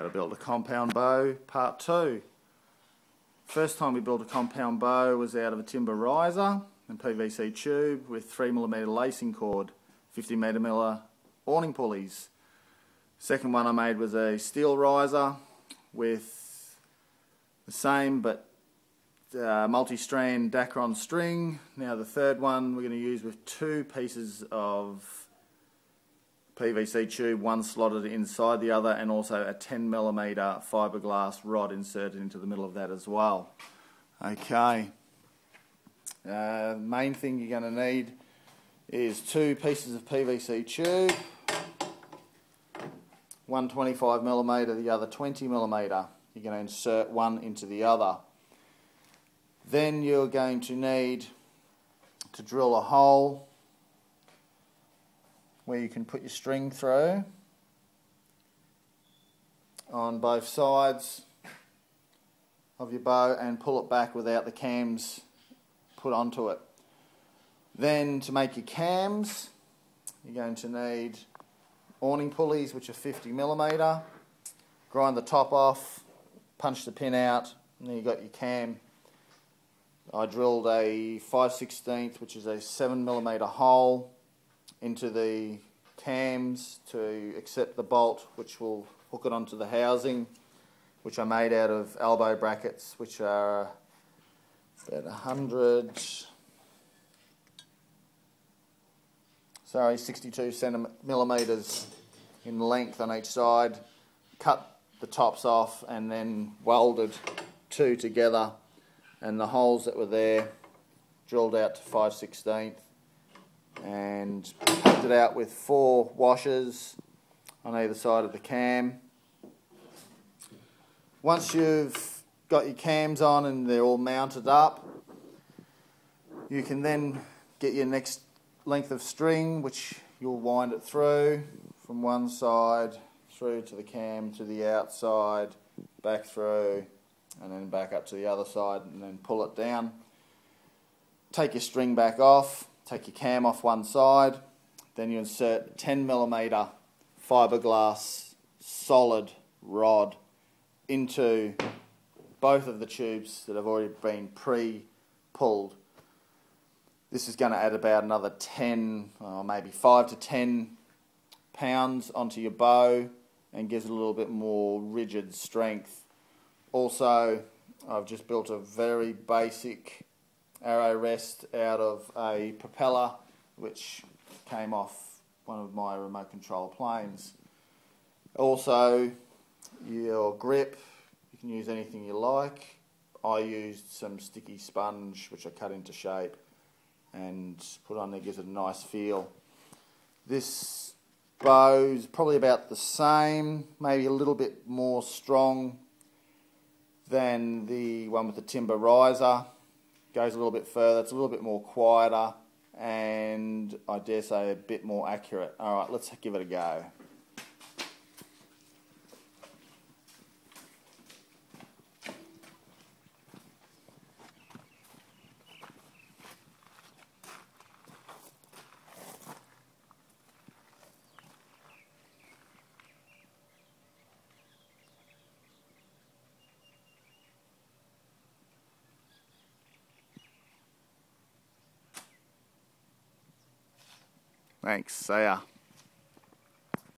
How to build a compound bow, part 2. First time we built a compound bow was out of a timber riser and PVC tube with 3mm lacing cord, 50mm awning pulleys. Second one I made was a steel riser with the same but multi-strand Dacron string. Now the third one we're going to use with 2 pieces of PVC tube, one slotted inside the other, and also a 10mm fiberglass rod inserted into the middle of that as well. Okay, main thing you're going to need is 2 pieces of PVC tube, one 25mm, the other 20mm. You're going to insert one into the other. Then you're going to need to drill a hole where you can put your string through on both sides of your bow and pull it back without the cams put onto it. Then to make your cams you're going to need awning pulleys, which are 50mm. Grind the top off, punch the pin out, and then you've got your cam. I drilled a 5/16, which is a 7mm hole, into the cams to accept the bolt, which will hook it onto the housing, which I made out of elbow brackets, which are about 62 centimetres in length on each side. Cut the tops off and then welded 2 together, and the holes that were there drilled out to 5/16 and pumped it out with 4 washers on either side of the cam. Once you've got your cams on and they're all mounted up, you can then get your next length of string, which you'll wind it through from one side through to the cam to the outside, back through, and then back up to the other side, and then pull it down. Take your string back off, take your cam off one side, then you insert 10mm fiberglass solid rod into both of the tubes that have already been pre-pulled. This is going to add about another 10, or maybe 5 to 10 pounds onto your bow and gives it a little bit more rigid strength. Also, I've just built a very basic arrow rest out of a propeller which came off one of my remote control planes. Also, your grip, you can use anything you like. I used some sticky sponge which I cut into shape and put on there, gives it a nice feel. This bow is probably about the same, maybe a little bit more strong than the one with the timber riser. Goes a little bit further, it's a little bit more quieter, and I dare say a bit more accurate. Alright, let's give it a go. Thanks, see ya.